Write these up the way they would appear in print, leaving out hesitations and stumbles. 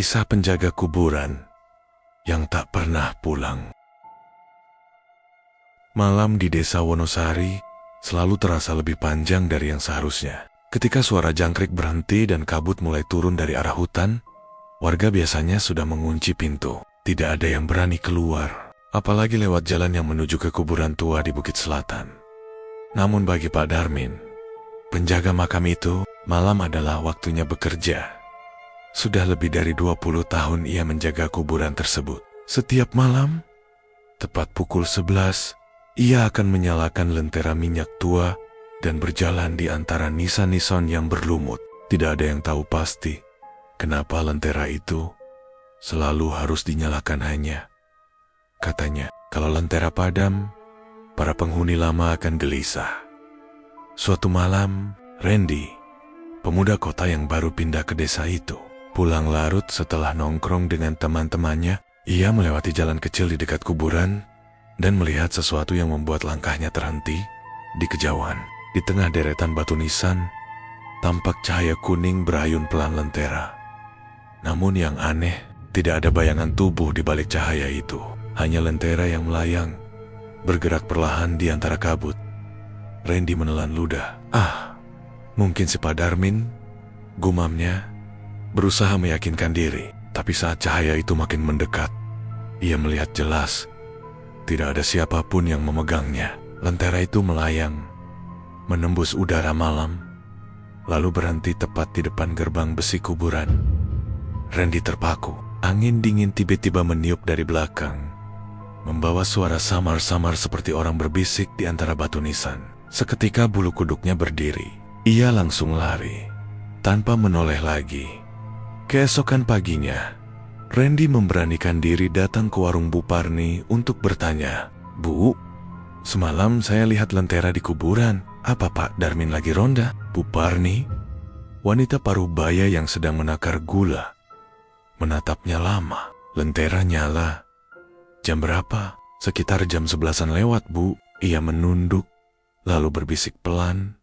Kisah penjaga kuburan yang tak pernah pulang. Malam di desa Wonosari selalu terasa lebih panjang dari yang seharusnya. Ketika suara jangkrik berhenti dan kabut mulai turun dari arah hutan, warga biasanya sudah mengunci pintu. Tidak ada yang berani keluar, apalagi lewat jalan yang menuju ke kuburan tua di Bukit Selatan. Namun bagi Pak Darmin, penjaga makam itu, malam adalah waktunya bekerja. Sudah lebih dari 20 tahun ia menjaga kuburan tersebut. Setiap malam, tepat pukul 11, ia akan menyalakan lentera minyak tua dan berjalan di antara nisan-nisan yang berlumut. Tidak ada yang tahu pasti kenapa lentera itu selalu harus dinyalakan hanya. Katanya, kalau lentera padam, para penghuni lama akan gelisah. Suatu malam, Randy, pemuda kota yang baru pindah ke desa itu, pulang larut setelah nongkrong dengan teman-temannya. Ia melewati jalan kecil di dekat kuburan dan melihat sesuatu yang membuat langkahnya terhenti di kejauhan. Di tengah deretan batu nisan, tampak cahaya kuning berayun pelan lentera. Namun yang aneh, tidak ada bayangan tubuh di balik cahaya itu. Hanya lentera yang melayang, bergerak perlahan di antara kabut. Randy menelan ludah. Mungkin si Pak Darmin, gumamnya, berusaha meyakinkan diri. Tapi saat cahaya itu makin mendekat, ia melihat jelas tidak ada siapapun yang memegangnya. Lentera itu melayang, menembus udara malam, lalu berhenti tepat di depan gerbang besi kuburan. Randy terpaku. Angin dingin tiba-tiba meniup dari belakang, membawa suara samar-samar seperti orang berbisik di antara batu nisan. Seketika bulu kuduknya berdiri. Ia langsung lari, tanpa menoleh lagi. Keesokan paginya, Randy memberanikan diri datang ke warung Bu Parni untuk bertanya, "Bu, semalam saya lihat lentera di kuburan. Apa Pak Darmin lagi ronda?" Bu Parni, wanita parubaya yang sedang menakar gula, menatapnya lama. "Lentera nyala." "Jam berapa?" "Sekitar jam 11-an lewat, Bu." Ia menunduk, lalu berbisik pelan,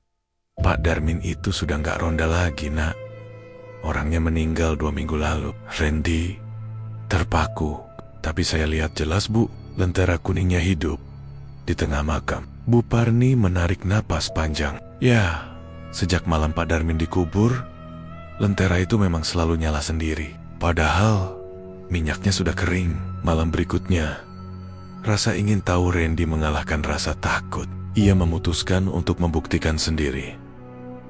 "Pak Darmin itu sudah nggak ronda lagi, Nak. Orangnya meninggal 2 minggu lalu." Randy terpaku. "Tapi saya lihat jelas, Bu, lentera kuningnya hidup di tengah makam." Bu Parni menarik napas panjang. "Ya, sejak malam Pak Darmin dikubur, lentera itu memang selalu nyala sendiri. Padahal minyaknya sudah kering." Malam berikutnya, rasa ingin tahu Randy mengalahkan rasa takut. Ia memutuskan untuk membuktikan sendiri.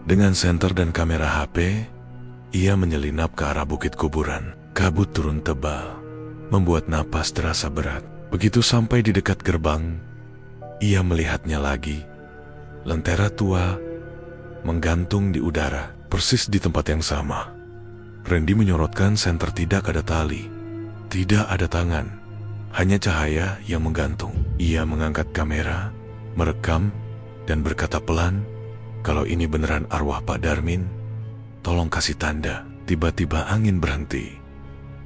Dengan senter dan kamera HP, ia menyelinap ke arah bukit kuburan. Kabut turun tebal, membuat napas terasa berat. Begitu sampai di dekat gerbang, ia melihatnya lagi. Lentera tua menggantung di udara, persis di tempat yang sama. Randy menyorotkan senter. Tidak ada tali, tidak ada tangan, hanya cahaya yang menggantung. Ia mengangkat kamera, merekam, dan berkata pelan, "Kalau ini beneran arwah Pak Darmin, tolong kasih tanda." Tiba-tiba angin berhenti.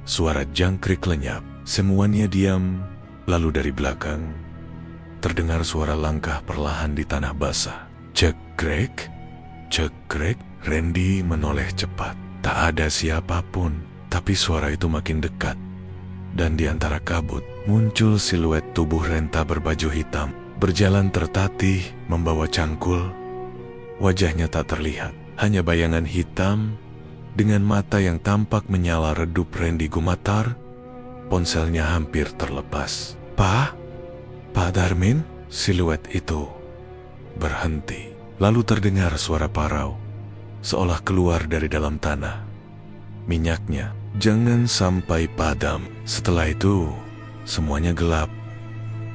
Suara jangkrik lenyap. Semuanya diam. Lalu dari belakang, terdengar suara langkah perlahan di tanah basah. Cekrek, cekrek. Randy menoleh cepat. Tak ada siapapun, tapi suara itu makin dekat. Dan di antara kabut, muncul siluet tubuh renta berbaju hitam, berjalan tertatih, membawa cangkul. Wajahnya tak terlihat, hanya bayangan hitam dengan mata yang tampak menyala redup. Randy gemetar, ponselnya hampir terlepas. Pak Darmin?" Siluet itu berhenti. Lalu terdengar suara parau, seolah keluar dari dalam tanah. "Minyaknya jangan sampai padam." Setelah itu, semuanya gelap.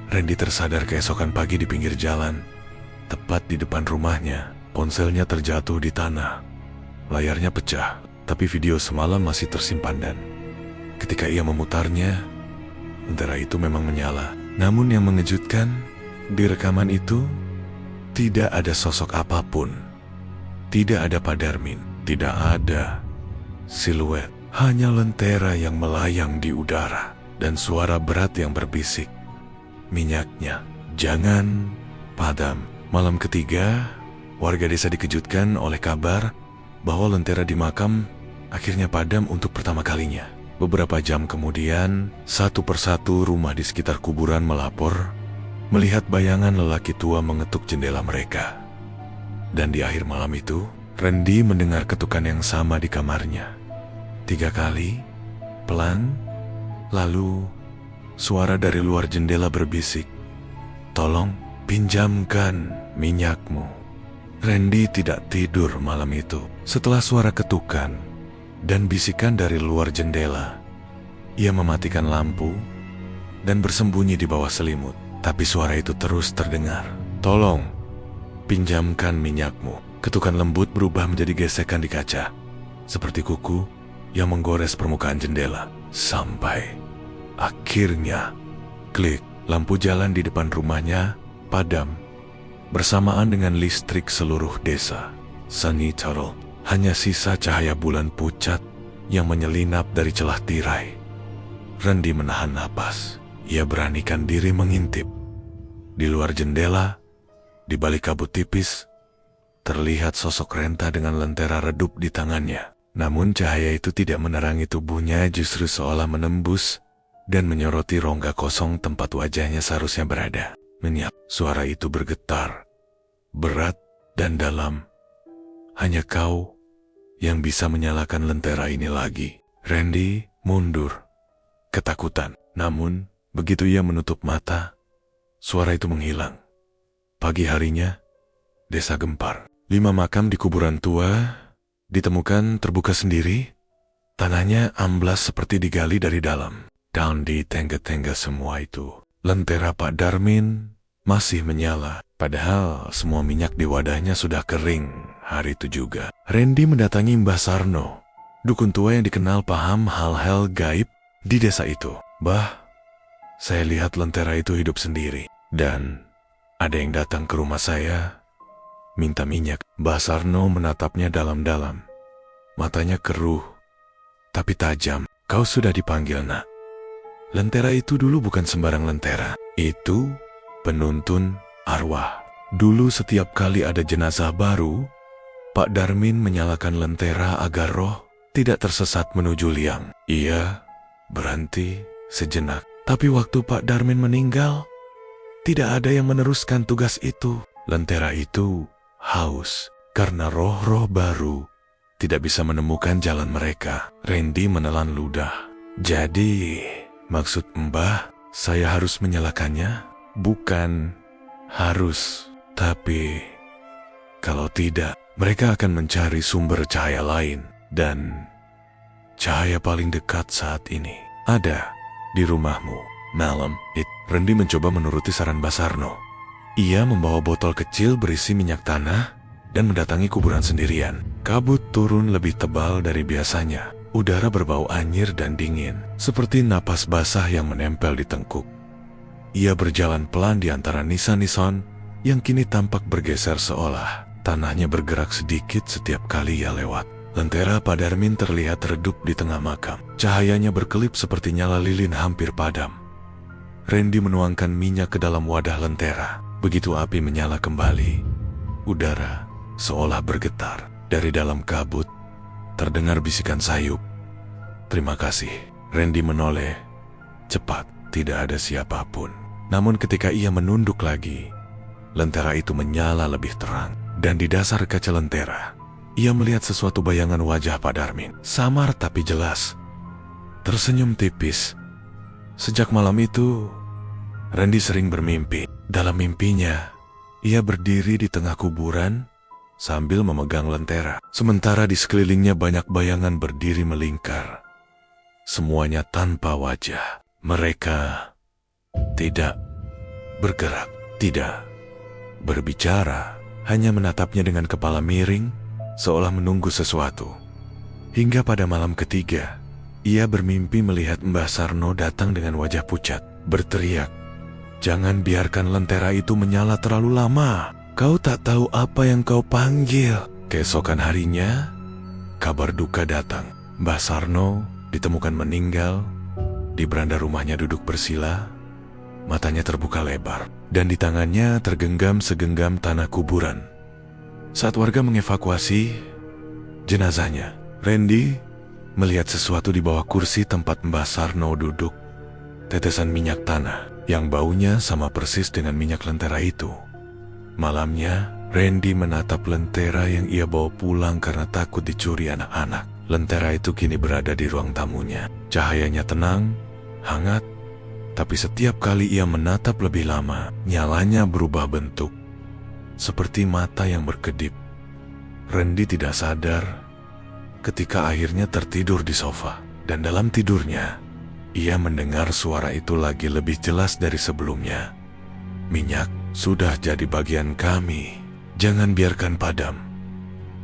Randy tersadar keesokan pagi di pinggir jalan, tepat di depan rumahnya. Ponselnya terjatuh di tanah. Layarnya pecah, tapi video semalam masih tersimpan dan ketika ia memutarnya, lentera itu memang menyala. Namun yang mengejutkan, di rekaman itu tidak ada sosok apapun. Tidak ada Pak Darmin, tidak ada siluet, hanya lentera yang melayang di udara dan suara berat yang berbisik, "Minyaknya jangan padam." Malam ketiga, warga desa dikejutkan oleh kabar bahwa lentera di makam akhirnya padam untuk pertama kalinya. Beberapa jam kemudian, satu persatu rumah di sekitar kuburan melapor melihat bayangan lelaki tua mengetuk jendela mereka. Dan di akhir malam itu, Randy mendengar ketukan yang sama di kamarnya. 3 kali, pelan, lalu suara dari luar jendela berbisik, "Tolong pinjamkan minyakmu." Randy tidak tidur malam itu. Setelah suara ketukan dan bisikan dari luar jendela, ia mematikan lampu dan bersembunyi di bawah selimut. Tapi suara itu terus terdengar, "Tolong pinjamkan minyakmu." Ketukan lembut berubah menjadi gesekan di kaca, seperti kuku yang menggores permukaan jendela. Sampai akhirnya, klik, lampu jalan di depan rumahnya padam, bersamaan dengan listrik seluruh desa. Sunny Turtle, hanya sisa cahaya bulan pucat yang menyelinap dari celah tirai. Randy menahan napas. Ia beranikan diri mengintip. Di luar jendela, di balik kabut tipis, terlihat sosok Renta dengan lentera redup di tangannya. Namun cahaya itu tidak menerangi tubuhnya, justru seolah menembus dan menyoroti rongga kosong tempat wajahnya seharusnya berada. Menyap, suara itu bergetar, berat dan dalam. "Hanya kau yang bisa menyalakan lentera ini lagi." Randy mundur, ketakutan. Namun, begitu ia menutup mata, suara itu menghilang. Pagi harinya, desa gempar. 5 makam di kuburan tua ditemukan terbuka sendiri. Tanahnya amblas seperti digali dari dalam. Dan di tengga-tengga semua itu, lentera Pak Darmin masih menyala. Padahal semua minyak di wadahnya sudah kering hari itu juga. Randy mendatangi Mbah Sarno, dukun tua yang dikenal paham hal-hal gaib di desa itu. "Bah, saya lihat lentera itu hidup sendiri. Dan ada yang datang ke rumah saya minta minyak." Mbah Sarno menatapnya dalam-dalam. Matanya keruh, tapi tajam. "Kau sudah dipanggil, Nak. Lentera itu dulu bukan sembarang lentera. Itu penuntun arwah. Dulu setiap kali ada jenazah baru, Pak Darmin menyalakan lentera agar roh tidak tersesat menuju liang." Ia berhenti sejenak. Tapi waktu Pak Darmin meninggal, tidak ada yang meneruskan tugas itu. Lentera itu haus karena roh-roh baru tidak bisa menemukan jalan mereka. Randy menelan ludah. "Jadi, maksud Mbah, saya harus menyalakannya?" "Bukan harus, tapi kalau tidak, mereka akan mencari sumber cahaya lain. Dan cahaya paling dekat saat ini ada di rumahmu." Malam itu, Randy mencoba menuruti saran Mbah Sarno. Ia membawa botol kecil berisi minyak tanah dan mendatangi kuburan sendirian. Kabut turun lebih tebal dari biasanya. Udara berbau anyir dan dingin, seperti napas basah yang menempel di tengkuk. Ia berjalan pelan di antara nisan-nisan yang kini tampak bergeser seolah tanahnya bergerak sedikit setiap kali ia lewat. Lentera Pak Darmin terlihat redup di tengah makam. Cahayanya berkelip seperti nyala lilin hampir padam. Randy menuangkan minyak ke dalam wadah lentera. Begitu api menyala kembali, udara seolah bergetar. Dari dalam kabut, terdengar bisikan sayup. "Terima kasih." Randy menoleh. Cepat, tidak ada siapapun. Namun ketika ia menunduk lagi, lentera itu menyala lebih terang. Dan di dasar kaca lentera, ia melihat sesuatu bayangan wajah Pak Darmin. Samar tapi jelas. Tersenyum tipis. Sejak malam itu, Randy sering bermimpi. Dalam mimpinya, ia berdiri di tengah kuburan sambil memegang lentera. Sementara di sekelilingnya banyak bayangan berdiri melingkar. Semuanya tanpa wajah. Mereka tidak bergerak, tidak berbicara, hanya menatapnya dengan kepala miring, seolah menunggu sesuatu. Hingga pada malam ketiga, ia bermimpi melihat Mbah Sarno datang dengan wajah pucat, berteriak, "Jangan biarkan lentera itu menyala terlalu lama. Kau tak tahu apa yang kau panggil." Keesokan harinya, kabar duka datang. Mbah Sarno ditemukan meninggal. Di beranda rumahnya duduk bersila, matanya terbuka lebar, dan di tangannya tergenggam segenggam tanah kuburan. Saat warga mengevakuasi jenazahnya, Randy melihat sesuatu di bawah kursi tempat Mbah Sarno duduk. Tetesan minyak tanah yang baunya sama persis dengan minyak lentera itu. Malamnya, Randy menatap lentera yang ia bawa pulang karena takut dicuri anak-anak. Lentera itu kini berada di ruang tamunya. Cahayanya tenang, hangat, tapi setiap kali ia menatap lebih lama, nyalanya berubah bentuk, seperti mata yang berkedip. Randy tidak sadar ketika akhirnya tertidur di sofa, dan dalam tidurnya, ia mendengar suara itu lagi lebih jelas dari sebelumnya. Minyak sudah jadi bagian kami, jangan biarkan padam,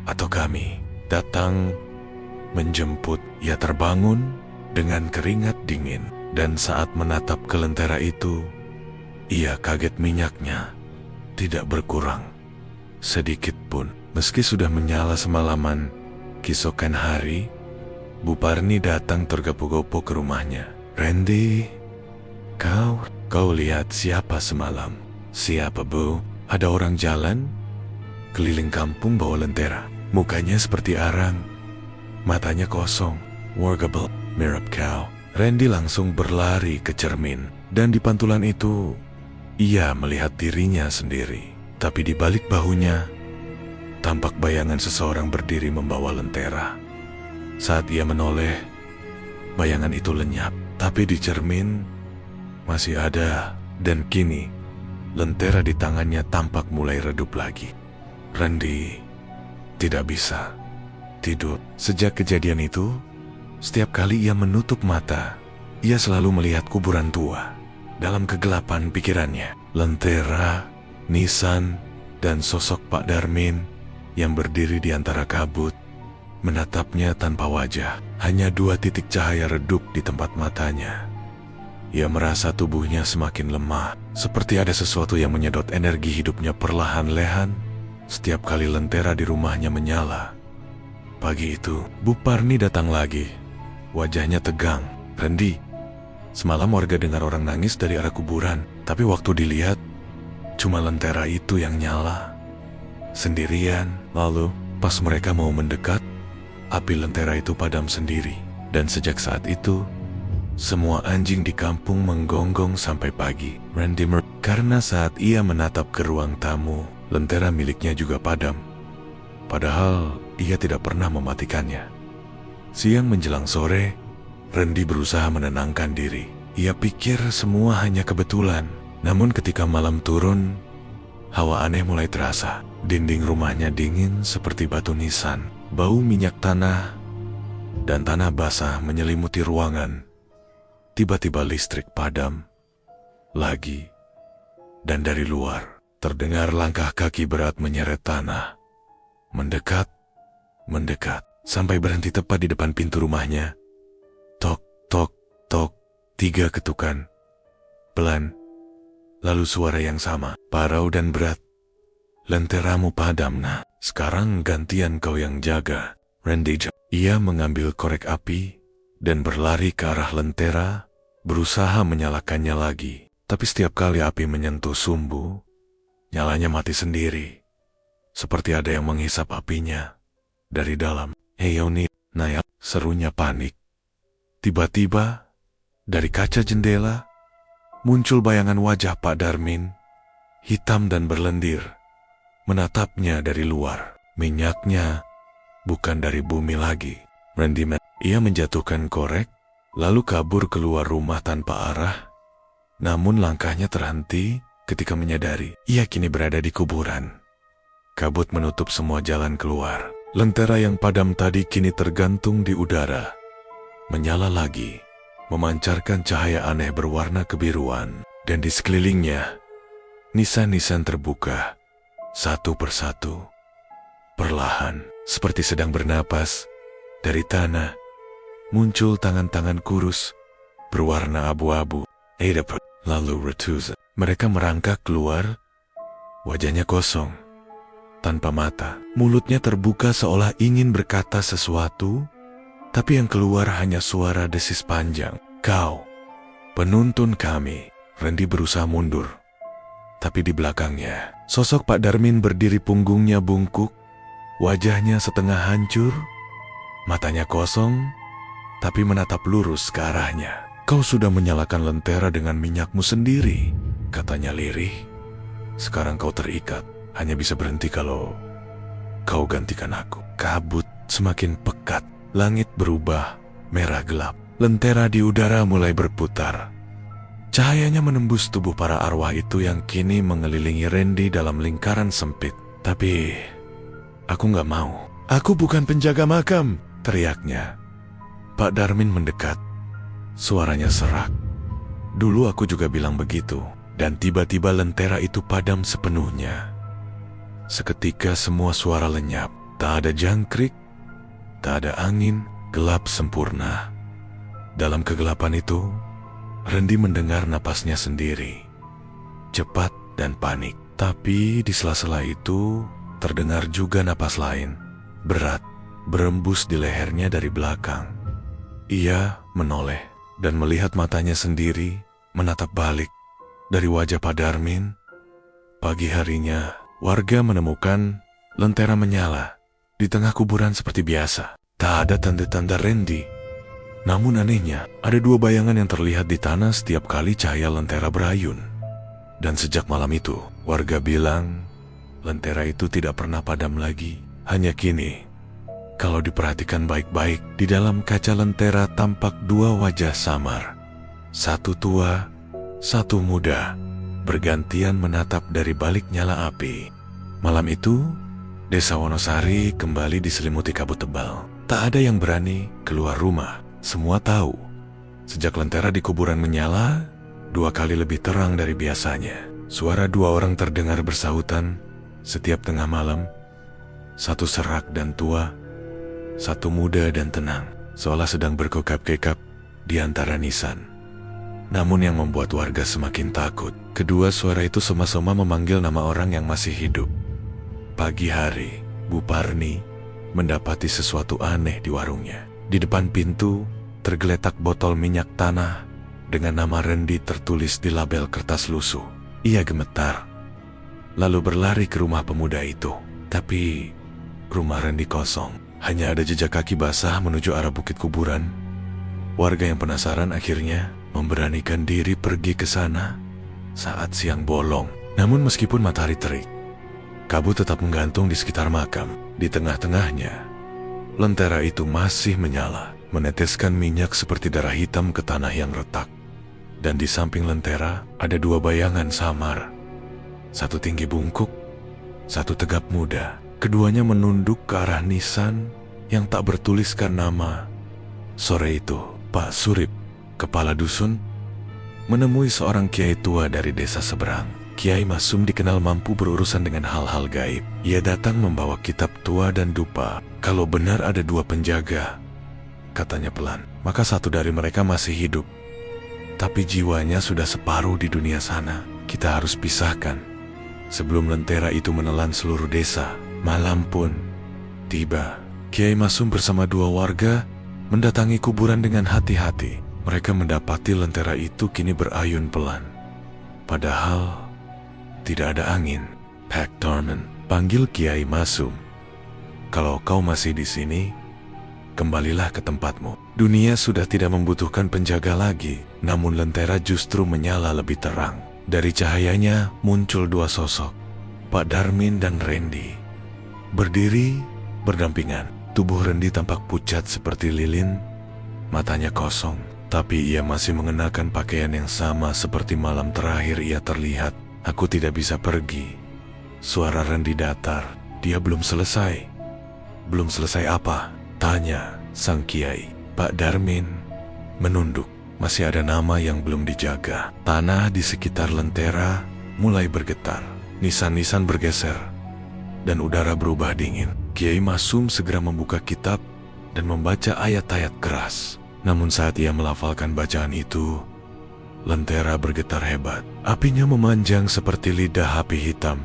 atau kami datang menjemput. Ia terbangun dengan keringat dingin, dan saat menatap ke lentera itu, ia kaget minyaknya tidak berkurang sedikit pun. Meski sudah menyala semalaman, keesokan hari, Bu Parni datang tergopoh-gopoh ke rumahnya. Randy, kau lihat siapa semalam? Siapa, Bu? Ada orang jalan keliling kampung bawa lentera. Mukanya seperti arang, matanya kosong. Workable, mirip kau. Randy langsung berlari ke cermin, dan di pantulan itu, ia melihat dirinya sendiri. Tapi di balik bahunya, tampak bayangan seseorang berdiri membawa lentera. Saat ia menoleh, bayangan itu lenyap, tapi di cermin masih ada, dan kini lentera di tangannya tampak mulai redup lagi. Randy tidak bisa tidur. Sejak kejadian itu, setiap kali ia menutup mata, ia selalu melihat kuburan tua. Dalam kegelapan pikirannya, lentera, nisan, dan sosok Pak Darmin yang berdiri di antara kabut, menatapnya tanpa wajah. Hanya 2 titik cahaya redup di tempat matanya. Ia merasa tubuhnya semakin lemah, seperti ada sesuatu yang menyedot energi hidupnya perlahan-lahan setiap kali lentera di rumahnya menyala. Pagi itu, Bu Parni datang lagi. Wajahnya tegang. Randy, semalam warga dengar orang nangis dari arah kuburan, tapi waktu dilihat, cuma lentera itu yang nyala sendirian. Lalu, pas mereka mau mendekat, api lentera itu padam sendiri. Dan sejak saat itu, semua anjing di kampung menggonggong sampai pagi. Randy karena saat ia menatap ke ruang tamu, lentera miliknya juga padam. Padahal, ia tidak pernah mematikannya. Siang menjelang sore, Randy berusaha menenangkan diri. Ia pikir semua hanya kebetulan. Namun ketika malam turun, hawa aneh mulai terasa. Dinding rumahnya dingin seperti batu nisan. Bau minyak tanah dan tanah basah menyelimuti ruangan. Tiba-tiba listrik padam lagi. Dan dari luar, terdengar langkah kaki berat menyeret tanah. Mendekat, sampai berhenti tepat di depan pintu rumahnya. Tok, tok, tok, 3 ketukan. Pelan, lalu suara yang sama, parau dan berat. Lenteramu padam, nah. Sekarang gantian kau yang jaga. Randy. Ia mengambil korek api dan berlari ke arah lentera, berusaha menyalakannya lagi. Tapi setiap kali api menyentuh sumbu, nyalanya mati sendiri. Seperti ada yang menghisap apinya dari dalam. Hei Yoni, Nayak, serunya panik. Tiba-tiba, dari kaca jendela, muncul bayangan wajah Pak Darmin, hitam dan berlendir, menatapnya dari luar. Minyaknya bukan dari bumi lagi. Randy, ia menjatuhkan korek, lalu kabur keluar rumah tanpa arah. Namun langkahnya terhenti ketika menyadari ia kini berada di kuburan. Kabut menutup semua jalan keluar. Lentera yang padam tadi kini tergantung di udara, menyala lagi, memancarkan cahaya aneh berwarna kebiruan. Dan di sekelilingnya, nisan-nisan terbuka satu persatu, perlahan, seperti sedang bernapas. Dari tanah muncul tangan-tangan kurus berwarna abu-abu. Lalu Retuza. Mereka merangkak keluar, wajahnya kosong, tanpa mata. Mulutnya terbuka seolah ingin berkata sesuatu, tapi yang keluar hanya suara desis panjang. Kau, penuntun kami. Randy berusaha mundur, tapi di belakangnya, sosok Pak Darmin berdiri, punggungnya bungkuk, wajahnya setengah hancur, matanya kosong, tapi menatap lurus ke arahnya. "Kau sudah menyalakan lentera dengan minyakmu sendiri," katanya lirih. "Sekarang kau terikat, hanya bisa berhenti kalau kau gantikan aku." Kabut semakin pekat, langit berubah merah gelap. Lentera di udara mulai berputar. Cahayanya menembus tubuh para arwah itu yang kini mengelilingi Randy dalam lingkaran sempit. "Tapi aku gak mau." "Aku bukan penjaga makam," teriaknya. Pak Darmin mendekat. Suaranya serak. "Dulu aku juga bilang begitu." Dan tiba-tiba lentera itu padam sepenuhnya. Seketika semua suara lenyap. Tak ada jangkrik, tak ada angin, gelap sempurna. Dalam kegelapan itu, Randy mendengar napasnya sendiri. Cepat dan panik. Tapi di sela-sela itu, terdengar juga napas lain. Berat, berembus di lehernya dari belakang. Ia menoleh dan melihat matanya sendiri menatap balik. Dari wajah Pak Darmin, pagi harinya warga menemukan lentera menyala di tengah kuburan seperti biasa. Tak ada tanda-tanda Randy. Namun anehnya, ada dua bayangan yang terlihat di tanah setiap kali cahaya lentera berayun. Dan sejak malam itu, warga bilang lentera itu tidak pernah padam lagi. Hanya kini, kalau diperhatikan baik-baik, di dalam kaca lentera tampak dua wajah samar. Satu tua, satu muda, bergantian menatap dari balik nyala api. Malam itu, Desa Wonosari kembali diselimuti kabut tebal. Tak ada yang berani keluar rumah. Semua tahu, sejak lentera di kuburan menyala, 2 kali lebih terang dari biasanya. Suara 2 orang terdengar bersahutan setiap tengah malam. Satu serak dan tua, satu muda dan tenang, seolah sedang berkekap-kekap di antara nisan. Namun yang membuat warga semakin takut, kedua suara itu soma-soma memanggil nama orang yang masih hidup. Pagi hari, Bu Parni mendapati sesuatu aneh di warungnya. Di depan pintu, tergeletak botol minyak tanah dengan nama Randy tertulis di label kertas lusuh. Ia gemetar, lalu berlari ke rumah pemuda itu. Tapi rumah Randy kosong, hanya ada jejak kaki basah menuju arah bukit kuburan. Warga yang penasaran akhirnya memberanikan diri pergi ke sana saat siang bolong. Namun meskipun matahari terik, kabut tetap menggantung di sekitar makam. Di tengah-tengahnya, lentera itu masih menyala, meneteskan minyak seperti darah hitam ke tanah yang retak. Dan di samping lentera ada 2 bayangan samar. Satu tinggi bungkuk, satu tegap muda. Keduanya menunduk ke arah nisan yang tak bertuliskan nama. Sore itu, Pak Surip, kepala dusun, menemui seorang kiai tua dari desa seberang. Kiai Masum dikenal mampu berurusan dengan hal-hal gaib. Ia datang membawa kitab tua dan dupa. Kalau benar ada 2 penjaga, katanya pelan, maka satu dari mereka masih hidup. Tapi jiwanya sudah separuh di dunia sana. Kita harus pisahkan sebelum lentera itu menelan seluruh desa. Malam pun tiba. Kiai Masum bersama 2 warga mendatangi kuburan dengan hati-hati. Mereka mendapati lentera itu kini berayun pelan. Padahal tidak ada angin. "Pak Darmin," panggil Kiai Masum. "Kalau kau masih di sini, kembalilah ke tempatmu. Dunia sudah tidak membutuhkan penjaga lagi." Namun lentera justru menyala lebih terang. Dari cahayanya muncul 2 sosok, Pak Darmin dan Randy. Berdiri berdampingan. Tubuh Randy tampak pucat seperti lilin, matanya kosong. Tapi ia masih mengenakan pakaian yang sama seperti malam terakhir ia terlihat. "Aku tidak bisa pergi." Suara Randy datar. "Dia belum selesai." "Belum selesai apa?" tanya sang kiai. Pak Darmin menunduk. Masih ada nama yang belum dijaga. Tanah di sekitar lentera mulai bergetar. Nisan-nisan bergeser dan udara berubah dingin. Kiai Masum segera membuka kitab dan membaca ayat-ayat keras. Namun saat ia melafalkan bacaan itu, lentera bergetar hebat. Apinya memanjang seperti lidah api hitam.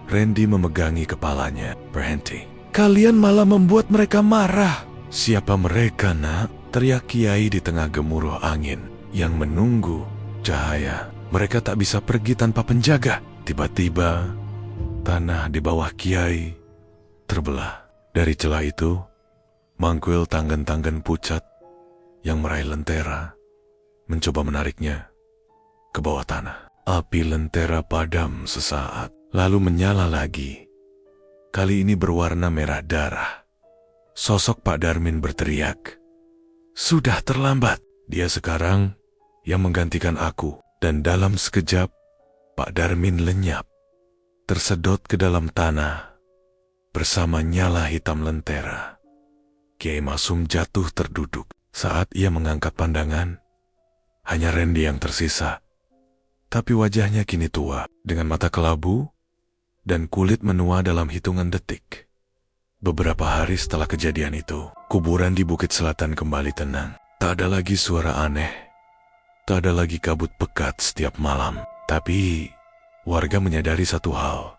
Randy memegangi kepalanya. "Berhenti. Kalian malah membuat mereka marah." "Siapa mereka, nak?" teriak Kiai di tengah gemuruh angin yang menunggu cahaya. "Mereka tak bisa pergi tanpa penjaga." Tiba-tiba, tanah di bawah Kiai terbelah. Dari celah itu, mangkul tanggan-tanggan pucat yang meraih lentera, mencoba menariknya ke bawah tanah. Api lentera padam sesaat, lalu menyala lagi. Kali ini berwarna merah darah. Sosok Pak Darmin berteriak, "Sudah terlambat." Dia sekarang yang menggantikan aku. Dan dalam sekejap, Pak Darmin lenyap, tersedot ke dalam tanah bersama nyala hitam lentera. Kiai Masum jatuh terduduk. Saat ia mengangkat pandangan, hanya Randy yang tersisa. Tapi wajahnya kini tua, dengan mata kelabu dan kulit menua dalam hitungan detik. Beberapa hari setelah kejadian itu, kuburan di Bukit Selatan kembali tenang. Tak ada lagi suara aneh. Tak ada lagi kabut pekat setiap malam. Tapi warga menyadari satu hal.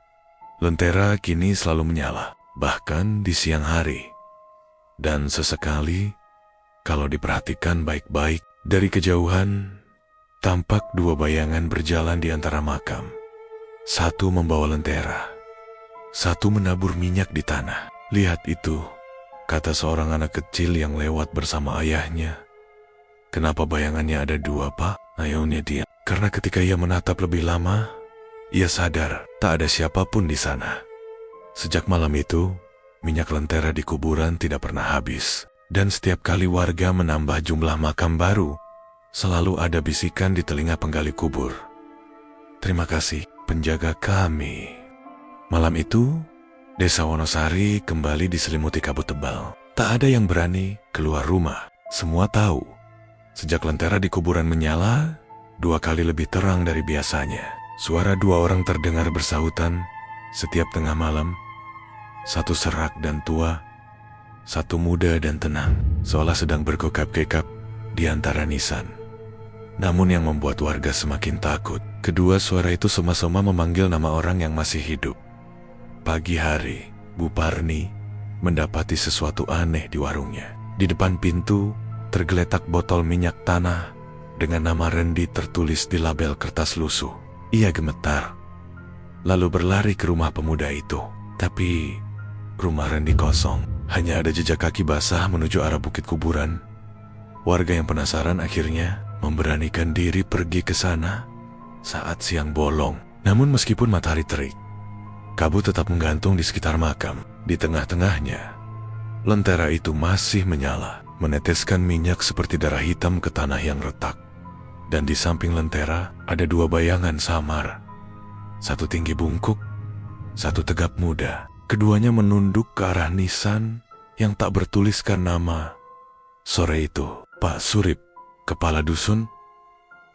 Lentera kini selalu menyala, bahkan di siang hari. Dan sesekali, kalau diperhatikan baik-baik, dari kejauhan, tampak dua bayangan berjalan di antara makam. Satu membawa lentera, satu menabur minyak di tanah. "Lihat itu," kata seorang anak kecil yang lewat bersama ayahnya. "Kenapa bayangannya ada dua, Pak?" Ayahnya dia. Karena ketika ia menatap lebih lama, ia sadar tak ada siapapun di sana. Sejak malam itu, minyak lentera di kuburan tidak pernah habis. Dan setiap kali warga menambah jumlah makam baru, selalu ada bisikan di telinga penggali kubur, "Terima kasih, penjaga kami." Malam itu, Desa Wonosari kembali diselimuti kabut tebal. Tak ada yang berani keluar rumah. Semua tahu, sejak lentera di kuburan menyala, 2 kali lebih terang dari biasanya. Suara 2 orang terdengar bersahutan setiap tengah malam. Satu serak dan tua, satu muda dan tenang, seolah sedang bergokap-gekap di antara nisan. Namun yang membuat warga semakin takut, kedua suara itu soma-soma memanggil nama orang yang masih hidup. Pagi hari, Bu Parni mendapati sesuatu aneh di warungnya. Di depan pintu, tergeletak botol minyak tanah dengan nama Randy tertulis di label kertas lusuh. Ia gemetar, lalu berlari ke rumah pemuda itu. Tapi rumah Randy kosong, hanya ada jejak kaki basah menuju arah bukit kuburan. Warga yang penasaran akhirnya memberanikan diri pergi ke sana saat siang bolong. Namun meskipun matahari terik, kabut tetap menggantung di sekitar makam. Di tengah-tengahnya, lentera itu masih menyala, meneteskan minyak seperti darah hitam ke tanah yang retak. Dan di samping lentera ada 2 bayangan samar. Satu tinggi bungkuk, satu tegap muda. Keduanya menunduk ke arah nisan yang tak bertuliskan nama. Sore itu, Pak Surip, kepala dusun,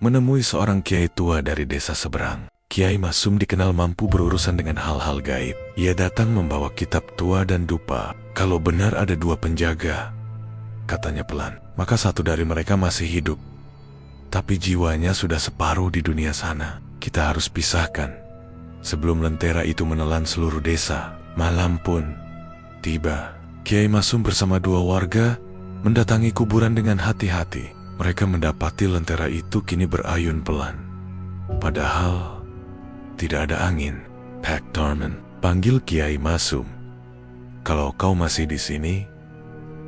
menemui seorang kiai tua dari desa seberang. Kiai Masum dikenal mampu berurusan dengan hal-hal gaib. Ia datang membawa kitab tua dan dupa. Kalau benar ada 2 penjaga, katanya pelan, maka satu dari mereka masih hidup. Tapi jiwanya sudah separuh di dunia sana. Kita harus pisahkan sebelum lentera itu menelan seluruh desa. Malam pun tiba. Kiai Masum bersama 2 warga mendatangi kuburan dengan hati-hati. Mereka mendapati lentera itu kini berayun pelan. Padahal tidak ada angin. "Pak Darmin," panggil Kiai Masum, "kalau kau masih di sini,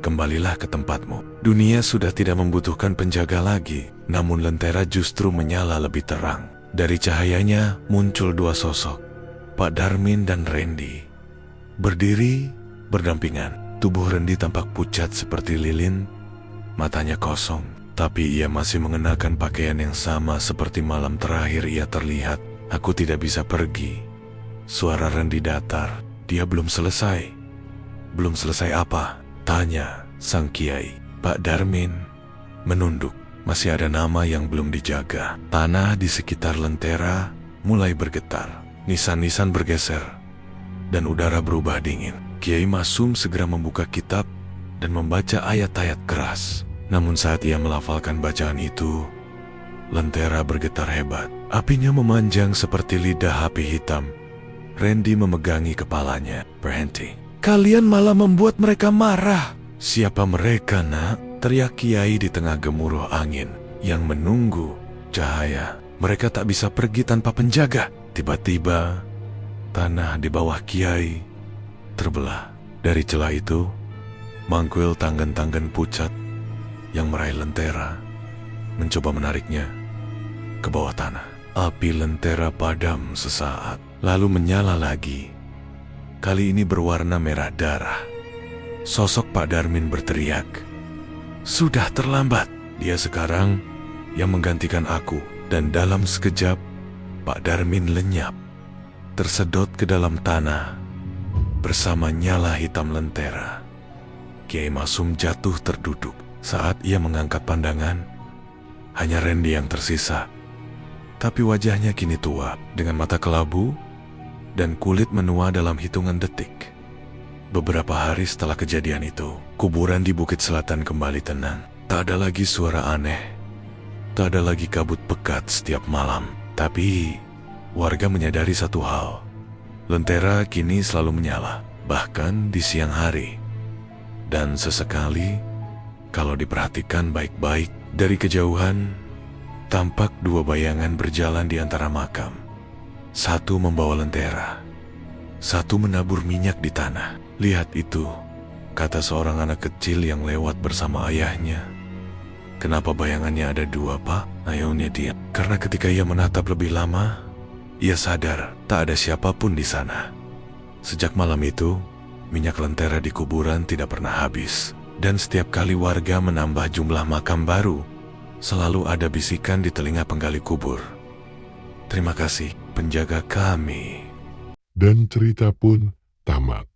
kembalilah ke tempatmu. Dunia sudah tidak membutuhkan penjaga lagi." Namun lentera justru menyala lebih terang. Dari cahayanya muncul 2 sosok, Pak Darmin dan Randy. Berdiri berdampingan. Tubuh Randy tampak pucat seperti lilin, matanya kosong. Tapi ia masih mengenakan pakaian yang sama seperti malam terakhir ia terlihat. "Aku tidak bisa pergi." Suara Randy datar. "Dia belum selesai." "Belum selesai apa?" tanya sang kiai. Pak Darmin menunduk. Masih ada nama yang belum dijaga. Tanah di sekitar lentera mulai bergetar. Nisan-nisan bergeser dan udara berubah dingin. Kiai Masum segera membuka kitab dan membaca ayat-ayat keras. Namun saat ia melafalkan bacaan itu, lentera bergetar hebat. Apinya memanjang seperti lidah api hitam. Randy memegangi kepalanya. "Berhenti. Kalian malah membuat mereka marah." "Siapa mereka, Nak?" teriak Kiai di tengah gemuruh angin yang menunggu cahaya. "Mereka tak bisa pergi tanpa penjaga." Tiba-tiba, tanah di bawah Kiai terbelah. Dari celah itu, mangkul tanggan-tanggan pucat yang meraih lentera, mencoba menariknya ke bawah tanah. Api lentera padam sesaat, lalu menyala lagi. Kali ini berwarna merah darah. Sosok Pak Darmin berteriak, "Sudah terlambat. Dia sekarang yang menggantikan aku." Dan dalam sekejap, Pak Darmin lenyap, tersedot ke dalam tanah bersama nyala hitam lentera. Kiai Masum jatuh terduduk. Saat ia mengangkat pandangan, hanya Randy yang tersisa. Tapi wajahnya kini tua, dengan mata kelabu dan kulit menua dalam hitungan detik. Beberapa hari setelah kejadian itu, kuburan di Bukit Selatan kembali tenang. Tak ada lagi suara aneh, tak ada lagi kabut pekat setiap malam. Tapi warga menyadari satu hal, lentera kini selalu menyala, bahkan di siang hari. Dan sesekali, kalau diperhatikan baik-baik dari kejauhan, tampak dua bayangan berjalan di antara makam. Satu membawa lentera, satu menabur minyak di tanah. "Lihat itu," kata seorang anak kecil yang lewat bersama ayahnya. "Kenapa bayangannya ada dua, Pak?" Ayahnya diam. Karena ketika ia menatap lebih lama, ia sadar tak ada siapapun di sana. Sejak malam itu, minyak lentera di kuburan tidak pernah habis. Dan setiap kali warga menambah jumlah makam baru, selalu ada bisikan di telinga penggali kubur, "Terima kasih, penjaga kami." Dan cerita pun tamat.